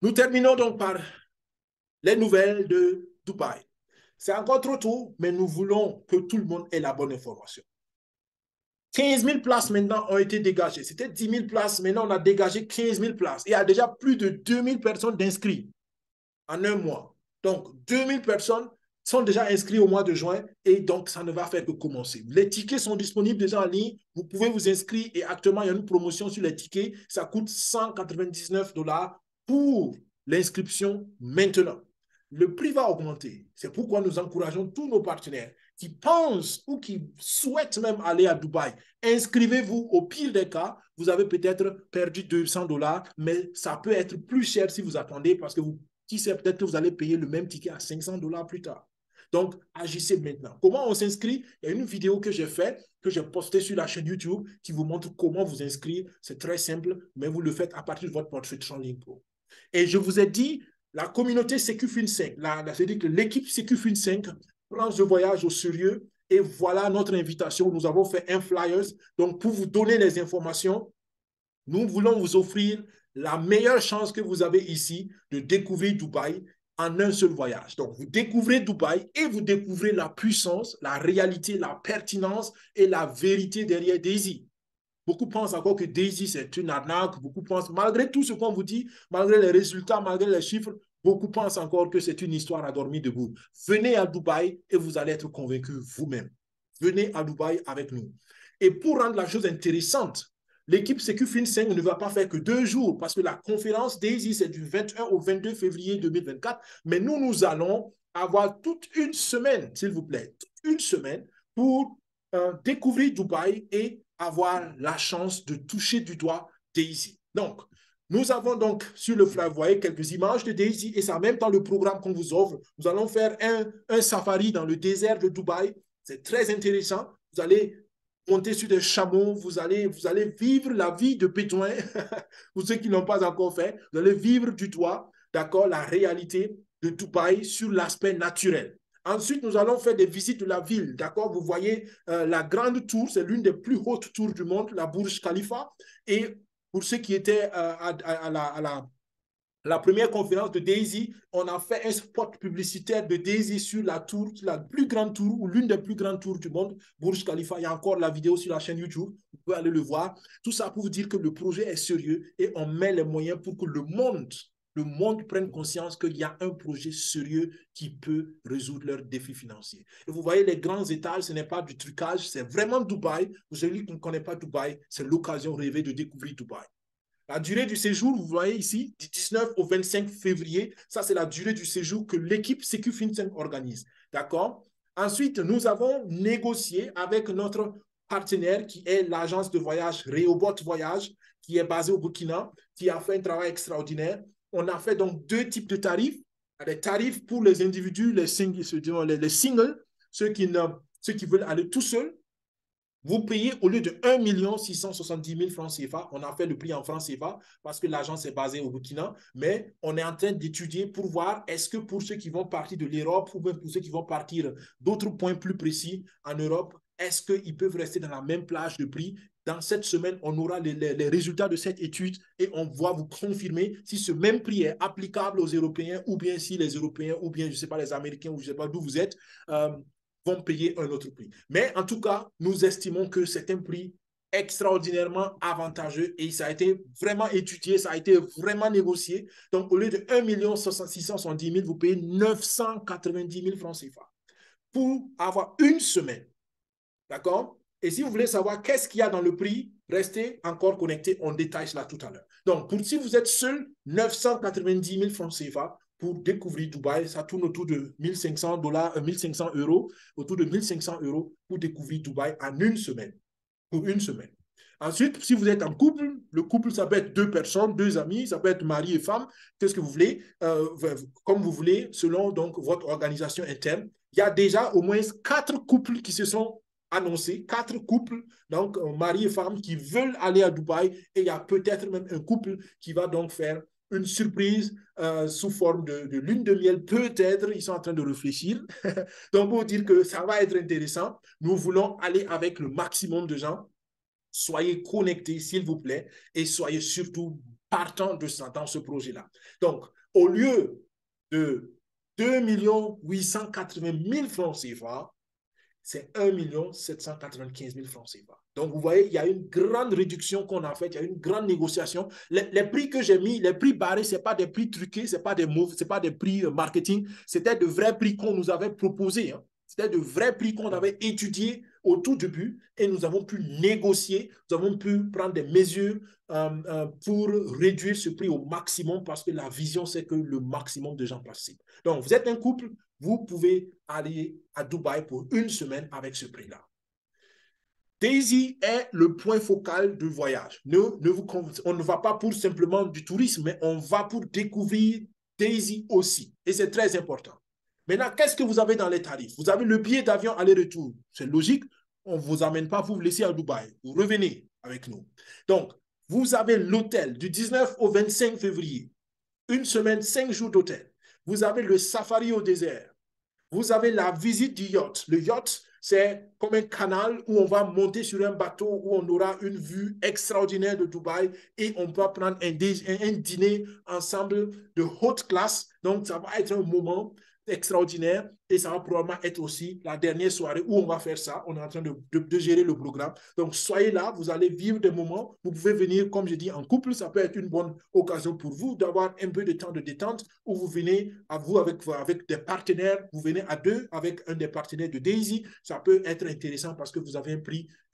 Nous terminons donc par les nouvelles de Dubaï. C'est encore trop tôt, mais nous voulons que tout le monde ait la bonne information. 15 000 places maintenant ont été dégagées. C'était 10 000 places, maintenant on a dégagé 15 000 places. Et il y a déjà plus de 2 000 personnes d'inscrits en un mois. Donc, 2 000 personnes sont déjà inscrites au mois de juin et donc ça ne va faire que commencer. Les tickets sont disponibles déjà en ligne. Vous pouvez vous inscrire et actuellement, il y a une promotion sur les tickets. Ça coûte 199 $ pour l'inscription maintenant. Le prix va augmenter. C'est pourquoi nous encourageons tous nos partenaires qui pensent ou qui souhaitent même aller à Dubaï. Inscrivez-vous. Au pire des cas, vous avez peut-être perdu 200 $, mais ça peut être plus cher si vous attendez parce que vous, qui sait, peut-être que vous allez payer le même ticket à 500 $ plus tard. Donc, agissez maintenant. Comment on s'inscrit? Il y a une vidéo que j'ai faite, que j'ai postée sur la chaîne YouTube, qui vous montre comment vous inscrire. C'est très simple, mais vous le faites à partir de votre portrait Translink Pro. Et je vous ai dit, la communauté CQFIN5, c'est-à-dire que l'équipe CQFIN5 prend ce voyage au sérieux. Et voilà notre invitation. Nous avons fait un flyers. Donc, pour vous donner les informations, nous voulons vous offrir la meilleure chance que vous avez ici de découvrir Dubaï en un seul voyage. Donc, vous découvrez Dubaï et vous découvrez la puissance, la réalité, la pertinence et la vérité derrière Daisy. Beaucoup pensent encore que Daisy, c'est une arnaque. Beaucoup pensent, malgré tout ce qu'on vous dit, malgré les résultats, malgré les chiffres, beaucoup pensent encore que c'est une histoire à dormir debout. Venez à Dubaï et vous allez être convaincu vous-même. Venez à Dubaï avec nous. Et pour rendre la chose intéressante, l'équipe CQFIN5 ne va pas faire que 2 jours parce que la conférence Daisy, c'est du 21 au 22 février 2024. Mais nous allons avoir toute une semaine, s'il vous plaît, toute une semaine pour découvrir Dubaï et avoir la chance de toucher du doigt Daisy. Donc, nous avons donc sur le flyer, vous voyez, quelques images de Daisy et c'est en même temps le programme qu'on vous offre. Nous allons faire un safari dans le désert de Dubaï. C'est très intéressant. Vous allez monter sur des chameaux, vous allez vivre la vie de Bédouin. Pour ceux qui n'ont pas encore fait, vous allez vivre du doigt, d'accord, la réalité de Dubaï sur l'aspect naturel. Ensuite, nous allons faire des visites de la ville. D'accord? Vous voyez la grande tour, c'est l'une des plus hautes tours du monde, la Burj Khalifa. Et pour ceux qui étaient la première conférence de Daisy, on a fait un spot publicitaire de Daisy sur la tour, sur la plus grande tour ou l'une des plus grandes tours du monde, Burj Khalifa. Il y a encore la vidéo sur la chaîne YouTube. Vous pouvez aller le voir. Tout ça pour vous dire que le projet est sérieux et on met les moyens pour que le monde prenne conscience qu'il y a un projet sérieux qui peut résoudre leurs défis financiers. Et vous voyez, les grands étages, ce n'est pas du trucage, c'est vraiment Dubaï. Pour celui qui ne connaît pas Dubaï, c'est l'occasion rêvée de découvrir Dubaï. La durée du séjour, vous voyez ici, du 19 au 25 février, ça c'est la durée du séjour que l'équipe CQFIN5 organise. D'accord? Ensuite, nous avons négocié avec notre partenaire qui est l'agence de voyage Rehoboth Voyage, qui est basée au Burkina, qui a fait un travail extraordinaire. On a fait donc 2 types de tarifs. Des tarifs pour les individus, les singles, ceux qui veulent aller tout seuls. Vous payez au lieu de 1 670 000 francs CFA, on a fait le prix en francs CFA parce que l'agence est basée au Burkina, mais on est en train d'étudier pour voir est-ce que pour ceux qui vont partir de l'Europe ou même pour ceux qui vont partir d'autres points plus précis en Europe, est-ce qu'ils peuvent rester dans la même plage de prix? Dans cette semaine, on aura les résultats de cette étude et on va vous confirmer si ce même prix est applicable aux Européens ou bien si les Européens ou bien, je ne sais pas, les Américains ou je ne sais pas d'où vous êtes, vont payer un autre prix. Mais en tout cas, nous estimons que c'est un prix extraordinairement avantageux et ça a été vraiment étudié, ça a été vraiment négocié. Donc, au lieu de 1 670 000, vous payez 990 000 francs CFA pour avoir une semaine. D'accord? Et si vous voulez savoir qu'est-ce qu'il y a dans le prix, restez encore connectés, on détaille cela tout à l'heure. Donc, si vous êtes seul, 990 000 francs CFA pour découvrir Dubaï, ça tourne autour de 1 500 $, 1 500 euros, autour de 1 500 euros pour découvrir Dubaï en une semaine, pour une semaine. Ensuite, si vous êtes en couple, le couple, ça peut être 2 personnes, 2 amis, ça peut être mari et femme, qu'est-ce que vous voulez, comme vous voulez, selon donc votre organisation interne. Il y a déjà au moins 4 couples qui se sont annoncés, 4 couples, donc mari et femme, qui veulent aller à Dubaï, et il y a peut-être même un couple qui va donc faire une surprise sous forme de lune de miel, peut-être, ils sont en train de réfléchir. Donc, pour dire que ça va être intéressant, nous voulons aller avec le maximum de gens. Soyez connectés, s'il vous plaît, et soyez surtout partant de ça, dans ce projet-là. Donc, au lieu de 2 880 000 francs CFA, c'est 1 795 000 francs CFA. Donc, vous voyez, il y a une grande réduction qu'on a faite, il y a une grande négociation. Les prix que j'ai mis, les prix barrés, ce n'est pas des prix truqués, ce n'est pas des moves, ce n'est pas des prix marketing, c'était de vrais prix qu'on nous avait proposés. Hein. C'était de vrais prix qu'on avait étudiés au tout début et nous avons pu négocier, nous avons pu prendre des mesures pour réduire ce prix au maximum parce que la vision, c'est que le maximum de gens participent. Donc, vous êtes un couple, vous pouvez aller à Dubaï pour une semaine avec ce prix-là. Daisy est le point focal du voyage. On ne va pas pour simplement du tourisme, mais on va pour découvrir Daisy aussi. Et c'est très important. Maintenant, qu'est-ce que vous avez dans les tarifs? Vous avez le billet d'avion aller-retour. C'est logique. On ne vous amène pas, vous vous laissez à Dubaï. Vous revenez avec nous. Donc, vous avez l'hôtel du 19 au 25 février. Une semaine, 5 jours d'hôtel. Vous avez le safari au désert. Vous avez la visite du yacht. Le yacht, c'est comme un canal où on va monter sur un bateau où on aura une vue extraordinaire de Dubaï et on peut prendre un dîner ensemble de haute classe. Donc, ça va être un moment extraordinaire et ça va probablement être aussi la dernière soirée où on va faire ça. On est en train de gérer le programme. Donc, soyez là, vous allez vivre des moments. Vous pouvez venir, comme je dis, en couple. Ça peut être une bonne occasion pour vous d'avoir un peu de temps de détente où vous venez à vous avec des partenaires. Vous venez à deux avec un des partenaires de Daisy. Ça peut être intéressant parce que vous avez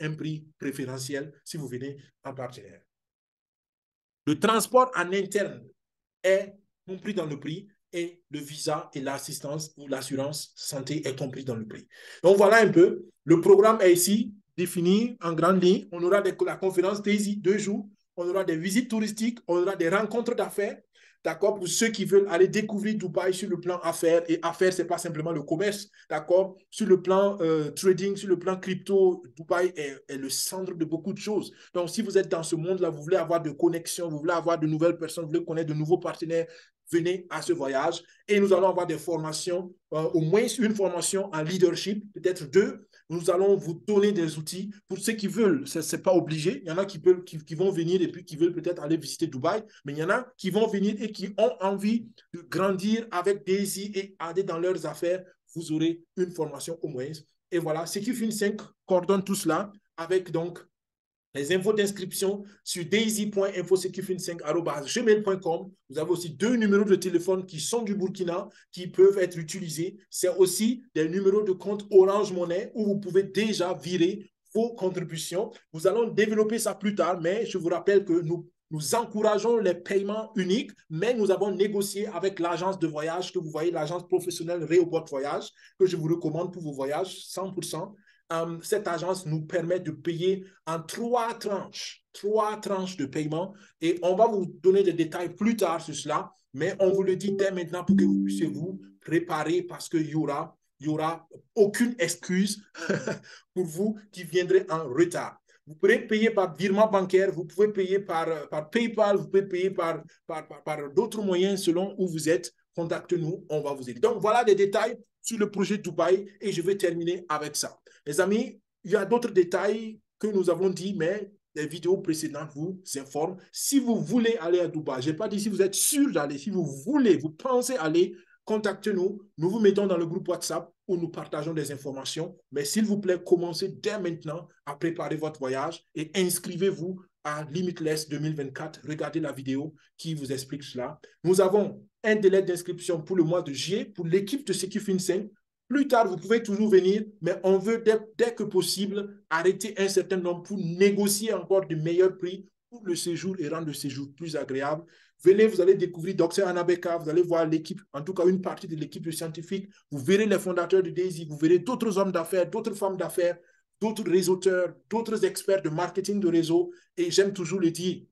un prix préférentiel si vous venez en partenaire. Le transport en interne est compris dans le prix et le visa et l'assistance ou l'assurance santé est compris dans le prix. Donc, voilà un peu. Le programme est ici défini en grande ligne. On aura la conférence Daisy 2 jours. On aura des visites touristiques. On aura des rencontres d'affaires. D'accord, pour ceux qui veulent aller découvrir Dubaï sur le plan affaires. Et affaires, ce n'est pas simplement le commerce. D'accord, sur le plan trading, sur le plan crypto, Dubaï est le centre de beaucoup de choses. Donc, si vous êtes dans ce monde-là, vous voulez avoir de connexions, vous voulez avoir de nouvelles personnes, vous voulez connaître de nouveaux partenaires, venez à ce voyage. Et nous allons avoir des formations, au moins une formation en leadership, peut-être 2. Nous allons vous donner des outils pour ceux qui veulent. Ce n'est pas obligé. Il y en a qui vont venir et puis qui veulent peut-être aller visiter Dubaï, mais il y en a qui vont venir et qui ont envie de grandir avec Daisy et aller dans leurs affaires. Vous aurez une formation au moins. Et voilà, Secufin5 coordonne tout cela avec donc les infos d'inscription sur daisy.infosecufin5@gmail.com. Vous avez aussi 2 numéros de téléphone qui sont du Burkina, qui peuvent être utilisés. C'est aussi des numéros de compte Orange Money où vous pouvez déjà virer vos contributions. Nous allons développer ça plus tard, mais je vous rappelle que nous encourageons les paiements uniques, mais nous avons négocié avec l'agence de voyage que vous voyez, l'agence professionnelle Reobot Voyage, que je vous recommande pour vos voyages, 100%. Cette agence nous permet de payer en 3 tranches de paiement et on va vous donner des détails plus tard sur cela, mais on vous le dit dès maintenant pour que vous puissiez vous préparer parce qu'il y aura aucune excuse pour vous qui viendrez en retard. Vous pouvez payer par virement bancaire, vous pouvez payer par PayPal, vous pouvez payer par d'autres moyens selon où vous êtes. Contactez-nous, on va vous aider. Donc, voilà des détails sur le projet Dubaï et je vais terminer avec ça. Les amis, il y a d'autres détails que nous avons dit, mais les vidéos précédentes vous informent. Si vous voulez aller à Dubaï, je n'ai pas dit si vous êtes sûr d'aller, si vous voulez, vous pensez aller, contactez-nous. Nous vous mettons dans le groupe WhatsApp où nous partageons des informations. Mais s'il vous plaît, commencez dès maintenant à préparer votre voyage et inscrivez-vous à Limitless 2024. Regardez la vidéo qui vous explique cela. Nous avons un délai d'inscription pour le mois de juillet pour l'équipe de Secufin5. Plus tard, vous pouvez toujours venir, mais on veut dès que possible arrêter un certain nombre pour négocier encore de meilleurs prix pour le séjour et rendre le séjour plus agréable. Venez, vous allez découvrir Dr Anabeka, vous allez voir l'équipe, en tout cas une partie de l'équipe scientifique. Vous verrez les fondateurs de Daisy, vous verrez d'autres hommes d'affaires, d'autres femmes d'affaires, d'autres réseauteurs, d'autres experts de marketing de réseau. Et j'aime toujours le dire,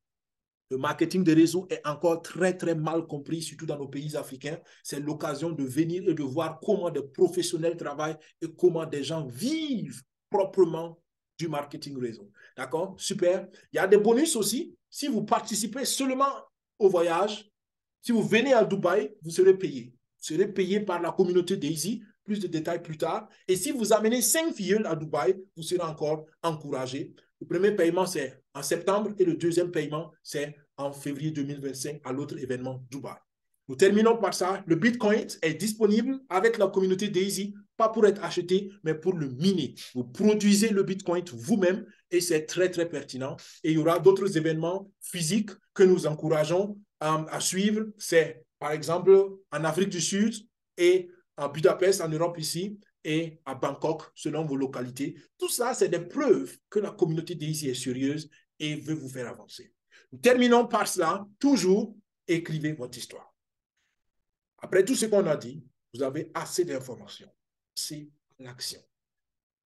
le marketing de réseau est encore très, très mal compris, surtout dans nos pays africains. C'est l'occasion de venir et de voir comment des professionnels travaillent et comment des gens vivent proprement du marketing réseau. D'accord? Super. Il y a des bonus aussi. Si vous participez seulement au voyage, si vous venez à Dubaï, vous serez payé. Vous serez payé par la communauté Daisy. Plus de détails plus tard. Et si vous amenez 5 filles à Dubaï, vous serez encore encouragé. Le premier paiement, c'est en septembre et le deuxième paiement, c'est en février 2025 à l'autre événement Dubaï. Nous terminons par ça. Le Bitcoin est disponible avec la communauté Daisy, pas pour être acheté, mais pour le miner. Vous produisez le Bitcoin vous-même et c'est très, très pertinent. Et il y aura d'autres événements physiques que nous encourageons à suivre. C'est, par exemple, en Afrique du Sud et à Budapest, en Europe ici, et à Bangkok, selon vos localités. Tout ça, c'est des preuves que la communauté Daisy est sérieuse et veut vous faire avancer. Nous terminons par cela. Toujours, écrivez votre histoire. Après tout ce qu'on a dit, vous avez assez d'informations. C'est l'action.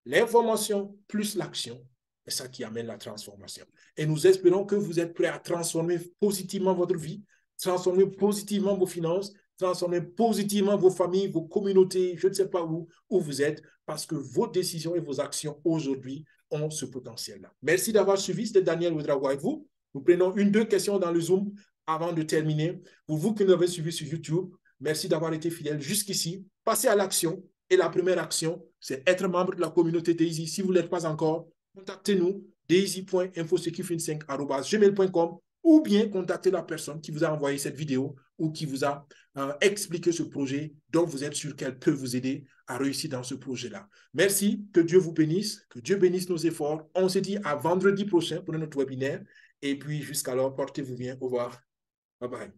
L'information plus l'action, c'est ça qui amène la transformation. Et nous espérons que vous êtes prêts à transformer positivement votre vie, transformer positivement vos finances, transformer positivement vos familles, vos communautés, je ne sais pas où vous êtes, parce que vos décisions et vos actions aujourd'hui ont ce potentiel-là. Merci d'avoir suivi. C'était Daniel Ouedraogo avec vous. Nous prenons deux questions dans le Zoom avant de terminer. Pour vous qui nous avez suivis sur YouTube, merci d'avoir été fidèles jusqu'ici. Passez à l'action. Et la première action, c'est être membre de la communauté Daisy. Si vous ne l'êtes pas encore, contactez-nous, daisy.infosecurity5@gmail.com ou bien contactez la personne qui vous a envoyé cette vidéo ou qui vous a expliqué ce projet dont vous êtes sûr qu'elle peut vous aider à réussir dans ce projet-là. Merci, que Dieu vous bénisse, que Dieu bénisse nos efforts. On se dit à vendredi prochain pour notre webinaire. Et puis jusqu'alors, portez-vous bien. Au revoir. Bye bye.